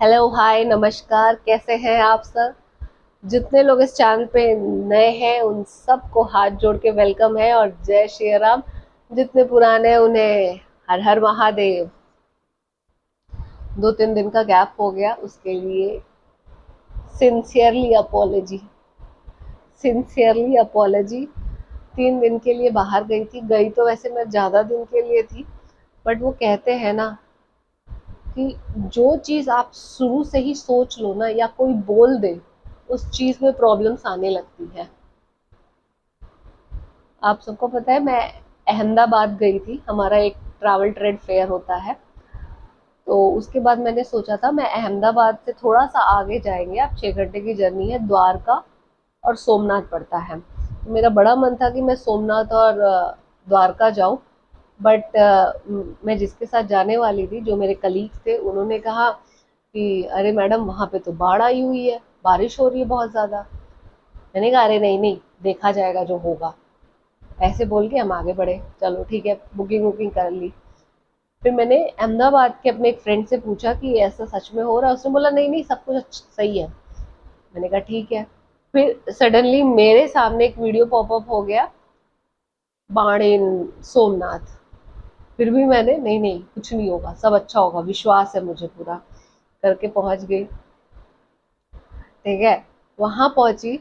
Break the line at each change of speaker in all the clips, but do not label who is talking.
Hello hi नमस्कार, कैसे हैं आप सब। जितने लोग इस चैनल पे नए हैं उन सबको हाथ जोड़ के वेलकम है और जय श्री राम। जितने पुराने हैं उन्हें हर हर महादेव। 2-3 दिन का गैप हो गया, उसके लिए सिंसियरली अपॉलोजी। Sincerely apology. 3 दिन के लिए बाहर गई थी। गई तो वैसे मैं ज़्यादा दिन के लिए थी, बट वो कहते हैं ना कि जो चीज़ आप शुरू से ही सोच लो ना या कोई बोल दे, उस चीज़ में प्रॉब्लम्स आने लगती है। आप सबको पता है मैं अहमदाबाद गई थी, हमारा एक ट्रैवल ट्रेड फेयर होता है। तो उसके बाद मैंने सोचा था मैं अहमदाबाद से थोड़ा सा आगे जाएंगे, आप 6 घंटे की जर्नी है, द्वारका और सोमनाथ पड़ता है। तो मेरा बड़ा मन था कि मैं सोमनाथ और द्वारका जाऊं। बट मैं जिसके साथ जाने वाली थी, जो मेरे कलीग्स थे, उन्होंने कहा कि अरे मैडम वहाँ पे तो बाढ़ आई हुई है, बारिश हो रही है बहुत ज़्यादा। मैंने कहा अरे नहीं नहीं, देखा जाएगा जो होगा। ऐसे बोल के हम आगे बढ़े, चलो ठीक है, बुकिंग वुकिंग कर ली। फिर मैंने अहमदाबाद के अपने एक फ्रेंड से पूछा कि ऐसा सच में हो रहा है। उसने बोला नहीं नहीं, सब कुछ सही है। मैंने कहा ठीक है। फिर सडनली मेरे सामने एक वीडियो पॉपअप हो गया, बाढ़ इन सोमनाथ। फिर भी मैंने नहीं नहीं, कुछ नहीं होगा, सब अच्छा होगा, विश्वास है मुझे पूरा, करके पहुंच गई। ठीक है। वहां पहुंची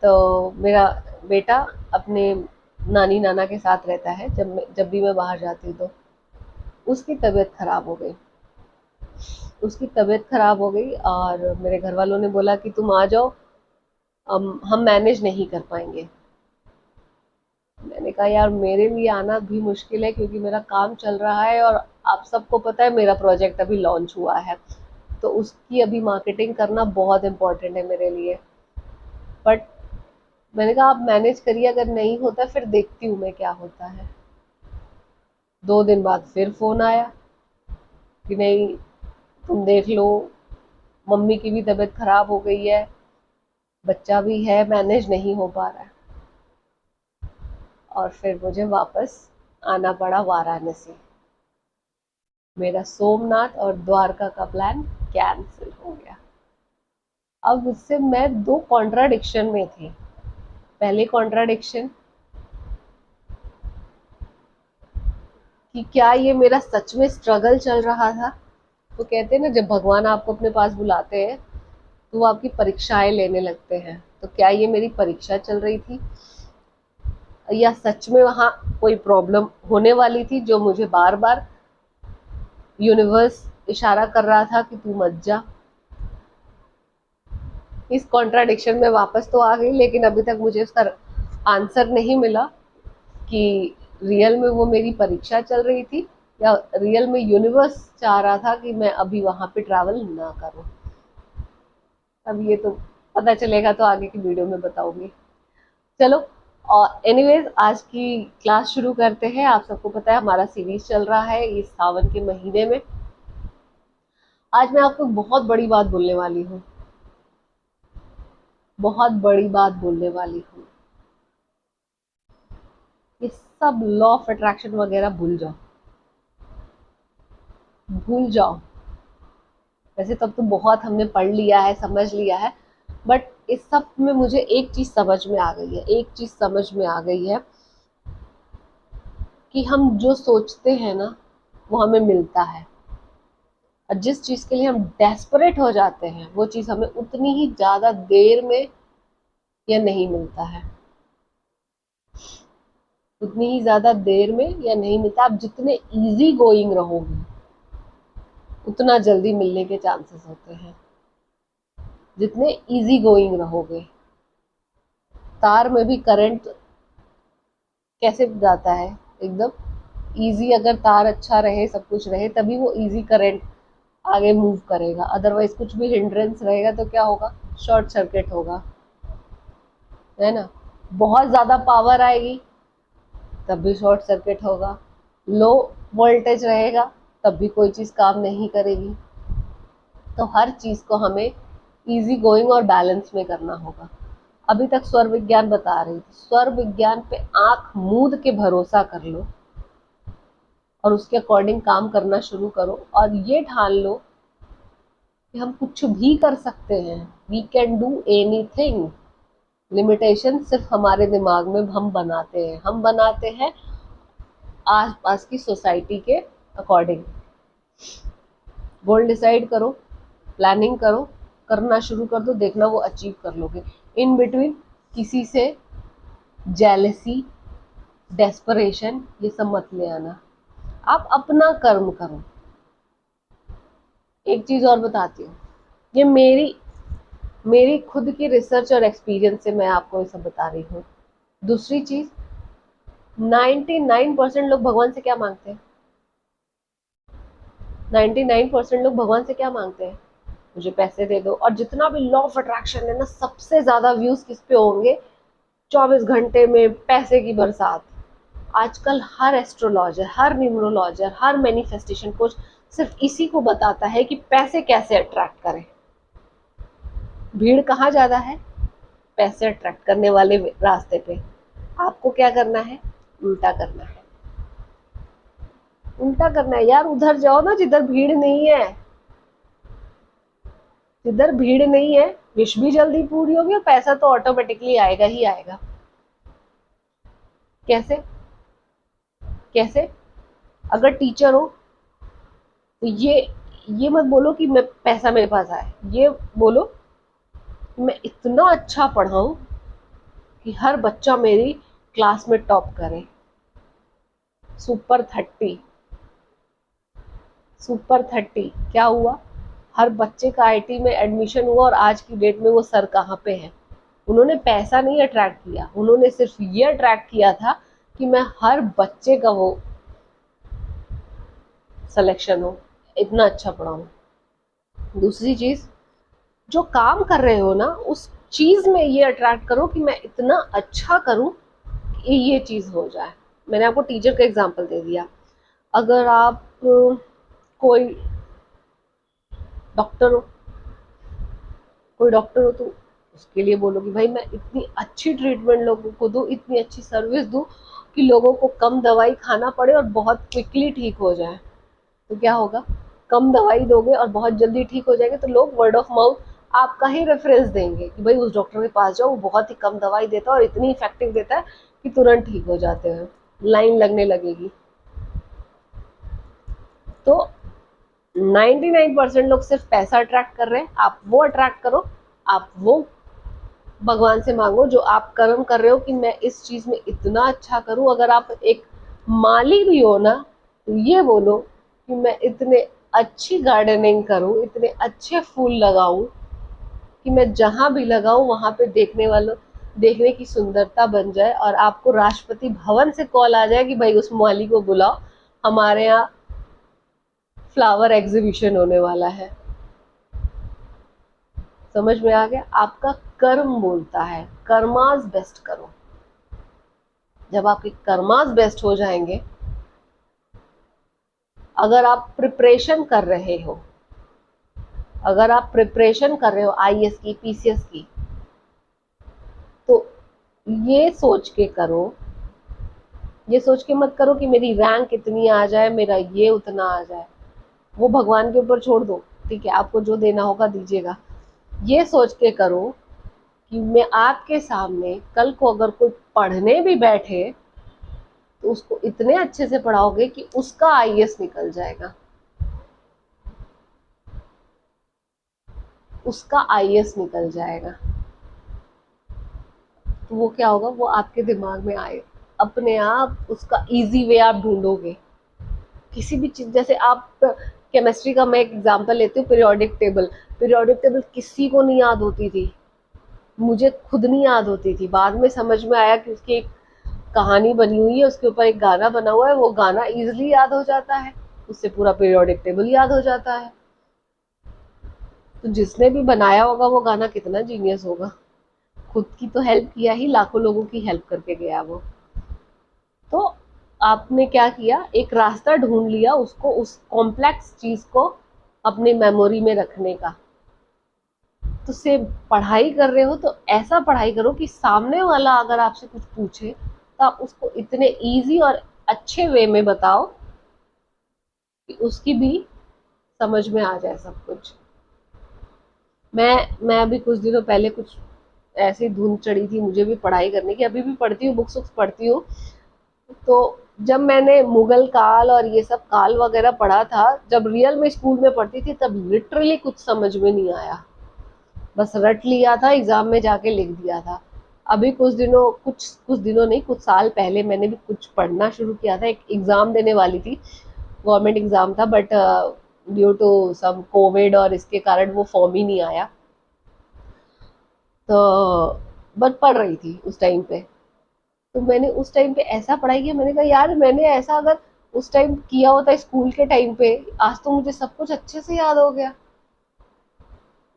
तो मेरा बेटा अपने नानी नाना के साथ रहता है, जब भी मैं बाहर जाती हूँ तो उसकी तबीयत खराब हो गई। उसकी तबीयत खराब हो गई और मेरे घर वालों ने बोला कि तुम आ जाओ, हम मैनेज नहीं कर पाएंगे। मैंने कहा यार मेरे लिए आना भी मुश्किल है क्योंकि मेरा काम चल रहा है, और आप सबको पता है मेरा प्रोजेक्ट अभी लॉन्च हुआ है, तो उसकी अभी मार्केटिंग करना बहुत इम्पोर्टेंट है मेरे लिए। बट मैंने कहा आप मैनेज करिए, अगर नहीं होता फिर देखती हूँ मैं क्या होता है। 2 दिन बाद फिर फोन आया कि नहीं, तुम देख लो, मम्मी की भी तबीयत खराब हो गई है, बच्चा भी है, मैनेज नहीं हो पा रहा है। और फिर मुझे वापस आना पड़ा वाराणसी। मेरा सोमनाथ और द्वारका का प्लान कैंसिल हो गया। अब उससे मैं दो कॉन्ट्राडिक्शन में थी। पहले कॉन्ट्राडिक्शन कि क्या ये मेरा सच में स्ट्रगल चल रहा था। तो कहते हैं ना, जब भगवान आपको अपने पास बुलाते हैं तो वो आपकी परीक्षाएं लेने लगते हैं। तो क्या ये मेरी परीक्षा चल रही थी, या सच में वहाँ कोई प्रॉब्लम होने वाली थी जो मुझे बार बार यूनिवर्स इशारा कर रहा था कि तू मत जा। इस कॉन्ट्राडिक्शन में वापस तो आ गई, लेकिन अभी तक मुझे उसका आंसर नहीं मिला कि रियल में वो मेरी परीक्षा चल रही थी या रियल में यूनिवर्स चाह रहा था कि मैं अभी वहां पे ट्रैवल ना करूं। अब ये तो पता चलेगा तो आगे की वीडियो में बताऊंगी। चलो, और एनीवेज आज की क्लास शुरू करते हैं। आप सबको पता है हमारा सीरीज चल रहा है इस सावन के महीने में। आज मैं आपको बहुत बड़ी बात बोलने वाली हूँ, बहुत बड़ी बात बोलने वाली हूँ। ये सब लॉ ऑफ अट्रैक्शन वगैरह भूल जाओ, भूल जाओ। वैसे तब तो बहुत हमने पढ़ लिया है, समझ लिया है, बट इस सब में मुझे एक चीज समझ में आ गई है, एक चीज समझ में आ गई है कि हम जो सोचते हैं ना वो हमें मिलता है, और जिस चीज के लिए हम डेस्परेट हो जाते हैं वो चीज हमें उतनी ही ज्यादा देर में या नहीं मिलता है, उतनी ही ज्यादा देर में या नहीं मिलता। आप जितने इजी गोइंग रहोगे उतना जल्दी मिलने के चांसेस होते हैं। जितने इजी गोइंग रहोगे, तार में भी करंट कैसे जाता है, एकदम इजी। अगर तार अच्छा रहे, सब कुछ रहे, तभी वो इजी करंट आगे मूव करेगा। अदरवाइज कुछ भी हिंड्रेंस रहेगा तो क्या होगा, शॉर्ट सर्किट होगा, है ना। बहुत ज्यादा पावर आएगी तब भी शॉर्ट सर्किट होगा, लो वोल्टेज रहेगा तब भी कोई चीज काम नहीं करेगी। तो हर चीज को हमें इजी गोइंग और बैलेंस में करना होगा। अभी तक स्वर विज्ञान बता रही थी, स्वर विज्ञान पे आंख मूंद के भरोसा कर लो और उसके अकॉर्डिंग काम करना शुरू करो, और ये ठान लो कि हम कुछ भी कर सकते हैं, we can do anything. Limitation सिर्फ हमारे दिमाग में हम बनाते हैं आसपास की सोसाइटी के अकॉर्डिंग। गोल डिसाइड करो, प्लानिंग करो, करना शुरू कर दो, देखना वो अचीव कर लोगे। इन बिटवीन किसी से जेलसी, डेस्परेशन ये सब मत ले आना। आप अपना कर्म करो। एक चीज और बताती हूँ, ये मेरी मेरी खुद की रिसर्च और एक्सपीरियंस से मैं आपको ये सब बता रही हूँ। दूसरी चीज, 99% लोग भगवान से क्या मांगते हैं? 99% लोग भगवान से क्या मांगते हैं? मुझे पैसे दे दो। और जितना भी लॉ ऑफ अट्रैक्शन है ना, सबसे ज्यादा व्यूज किस पे होंगे? 24 घंटे में पैसे की बरसात। आजकल हर एस्ट्रोलॉजर, हर न्यूमरोलॉजर, हर मैनिफेस्टेशन कोच सिर्फ इसी को बताता है कि पैसे कैसे अट्रैक्ट करें। भीड़ कहाँ ज्यादा है? पैसे अट्रैक्ट करने वाले रास्ते पे। आपको क्या करना है? उल्टा करना है। उल्टा करना है यार, उधर जाओ ना जिधर भीड़ नहीं है। जिधर भीड़ नहीं है, विश भी जल्दी पूरी होगी और पैसा तो ऑटोमेटिकली आएगा ही आएगा। कैसे? कैसे? अगर टीचर हो तो ये मत बोलो कि मैं पैसा मेरे पास आए, ये बोलो मैं इतना अच्छा पढ़ाऊं कि हर बच्चा मेरी क्लास में टॉप करे। सुपर 30। सुपर 30 क्या हुआ? हर बच्चे का आईटी में एडमिशन हुआ और आज की डेट में वो सर कहाँ पे है? उन्होंने पैसा नहीं अट्रैक्ट किया, उन्होंने सिर्फ ये अट्रैक्ट किया था कि मैं हर बच्चे का वो सिलेक्शन हो, इतना अच्छा पढ़ाऊं। दूसरी चीज, जो काम कर रहे हो ना उस चीज में ये अट्रैक्ट करो कि मैं इतना अच्छा करूं कि ये चीज हो जाए। मैंने आपको टीचर का एग्जांपल दे दिया। अगर आप कोई डॉक्टर हो, कोई डॉक्टर हो तो उसके लिए बोलो कि भाई मैं इतनी अच्छी ट्रीटमेंट लोगों को दूं, इतनी अच्छी सर्विस दूं कि लोगों को कम दवाई खाना पड़े और बहुत क्विकली ठीक हो जाए। तो क्या होगा? कम दवाई दोगे और बहुत जल्दी ठीक हो जाएंगे तो लोग वर्ड ऑफ माउथ आपका ही रेफरेंस देंगे कि भाई उस डॉक्टर के पास जाओ, वो बहुत ही कम दवाई देता है और इतनी इफेक्टिव देता है कि तुरंत ठीक हो जाते हैं। लाइन लगने लगेगी। तो 99% लोग सिर्फ पैसा अट्रैक्ट कर रहे हैं, आप वो अट्रैक्ट करो। आप वो भगवान से मांगो जो आप कर्म कर रहे हो कि मैं इस चीज में इतना अच्छा करूं। अगर आप एक माली भी हो ना, तो ये बोलो कि मैं इतने अच्छी गार्डनिंग करूं, इतने अच्छे फूल लगाऊं कि मैं जहां भी लगाऊं वहां पे देखने की सुंदरता बन जाए और आपको राष्ट्रपति भवन से कॉल आ जाए कि भाई उस माली को बुलाओ, हमारे यहाँ फ्लावर एग्जीबिशन होने वाला है। समझ में आ गया? आपका कर्म बोलता है, कर्मास बेस्ट करो। जब आपके कर्मास बेस्ट हो जाएंगे, अगर आप प्रिपरेशन कर रहे हो, अगर आप प्रिपरेशन कर रहे हो आईएएस की, पीसीएस की, तो ये सोच के करो, ये सोच के मत करो कि मेरी रैंक इतनी आ जाए, मेरा ये उतना आ जाए। वो भगवान के ऊपर छोड़ दो, ठीक है, आपको जो देना होगा दीजिएगा। ये सोच के करो कि मैं आपके सामने कल को अगर कोई पढ़ने भी बैठे तो उसको इतने अच्छे से पढ़ाओगे कि उसका आईएएस निकल जाएगा, उसका आईएएस निकल जाएगा। तो वो क्या होगा? वो आपके दिमाग में आए अपने आप, उसका इजी वे आप ढूंढोगे। किसी भी चीज, जैसे आप केमिस्ट्री का मैं एक एग्जांपल लेती हूँ, पीरियोडिक टेबल किसी को नहीं याद होती थी, मुझे खुद नहीं याद होती थी। बाद में समझ में आया कि उसकी एक कहानी बनी हुई है, उसके ऊपर एक गाना बना हुआ है, वो गाना इजीली याद हो जाता है, उससे पूरा पीरियोडिक टेबल याद हो जाता है। तो जिसने भी बनाया होगा वो गाना कितना जीनियस होगा, खुद की तो हेल्प किया ही, लाखों लोगों की हेल्प करके गया वो। तो आपने क्या किया? एक रास्ता ढूंढ लिया उसको, उस कॉम्प्लेक्स चीज को अपनी मेमोरी में रखने का। तो से पढ़ाई कर रहे हो तो ऐसा पढ़ाई करो कि सामने वाला अगर आपसे कुछ पूछे तो आप उसको इतने इजी और अच्छे वे में बताओ कि उसकी भी समझ में आ जाए सब कुछ। मैं अभी कुछ दिनों पहले कुछ ऐसी धुन चढ़ी थी मुझे भी पढ़ाई करने की, अभी भी पढ़ती हूँ, बुक्स वुक्स पढ़ती हूँ। तो जब मैंने मुगल काल और ये सब काल वगैरह पढ़ा था, जब रियल में स्कूल में पढ़ती थी, तब लिटरली कुछ समझ में नहीं आया, बस रट लिया था, एग्जाम में जाके लिख दिया था। अभी कुछ दिनों नहीं, कुछ साल पहले मैंने भी कुछ पढ़ना शुरू किया था, एक एग्जाम देने वाली थी, गवर्नमेंट एग्जाम था, but due to some COVID और इसके कारण वो फॉर्म ही नहीं आया। तो बट पढ़ रही थी उस टाइम पे। तो मैंने उस टाइम पे ऐसा पढ़ाई किया, मैंने कहा यार मैंने ऐसा अगर उस टाइम किया होता स्कूल के टाइम पे, आज तो मुझे सब कुछ अच्छे से याद हो गया।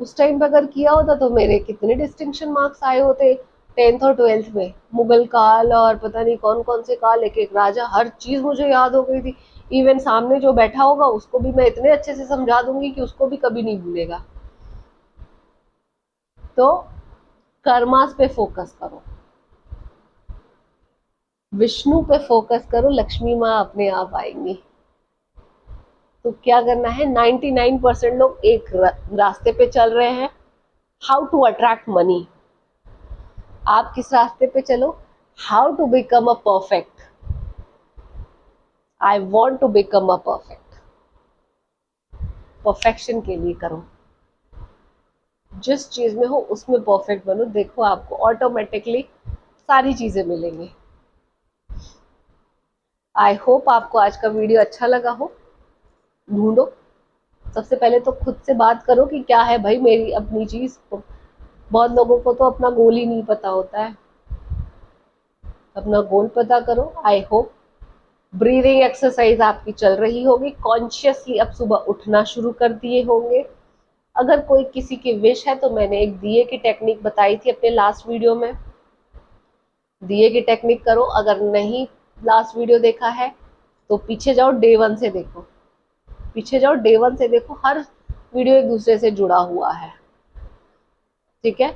उस टाइम पे अगर किया होता तो मेरे कितने डिस्टिंक्शन मार्क्स आए होते 10th और 12th में। मुगल काल और पता नहीं कौन कौन से काल, एक एक राजा, हर चीज मुझे याद हो गई थी। इवन सामने जो बैठा होगा उसको भी मैं इतने अच्छे से समझा दूंगी कि उसको भी कभी नहीं भूलेगा। तो कर्मास पे फोकस करो, विष्णु पे फोकस करो, लक्ष्मी माँ अपने आप आएंगी। तो क्या करना है, 99% लोग एक रास्ते पे चल रहे हैं, हाउ टू अट्रैक्ट मनी। आप किस रास्ते पे चलो, how to become a perfect. I want to become a perfect. Perfection के लिए करो, जिस चीज में हो उसमें परफेक्ट बनो, देखो आपको ऑटोमेटिकली सारी चीजें मिलेंगी। आई होप आपको आज का वीडियो अच्छा लगा हो। ढूंढो, सबसे पहले तो खुद से बात करो कि क्या है भाई मेरी अपनी चीज। बहुत लोगों को तो अपना गोल ही नहीं पता होता है, अपना गोल पता करो। आई होप ब्रीदिंग एक्सरसाइज आपकी चल रही होगी, कॉन्शियसली अब सुबह उठना शुरू कर दिए होंगे। अगर कोई किसी की विश है तो मैंने एक दिए की टेक्निक बताई थी अपने लास्ट वीडियो में, दिए की टेक्निक करो। अगर नहीं लास्ट वीडियो देखा है तो पीछे जाओ, डे 1 से देखो, पीछे जाओ डे 1 से देखो, हर वीडियो एक दूसरे से जुड़ा हुआ है। ठीक है,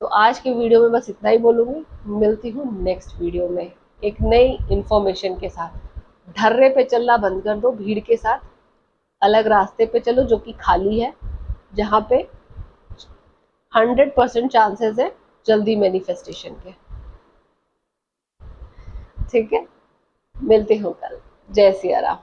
तो आज के वीडियो में बस इतना ही बोलूंगी। मिलती हूँ नेक्स्ट वीडियो में एक नई इंफॉर्मेशन के साथ। ढर्रे पे चलना बंद कर दो भीड़ के साथ, अलग रास्ते पे चलो जो कि खाली है, जहाँ पे 100% चांसेस है जल्दी मैनिफेस्टेशन के। ठीक है, मिलते हो कल। जय सिया राम।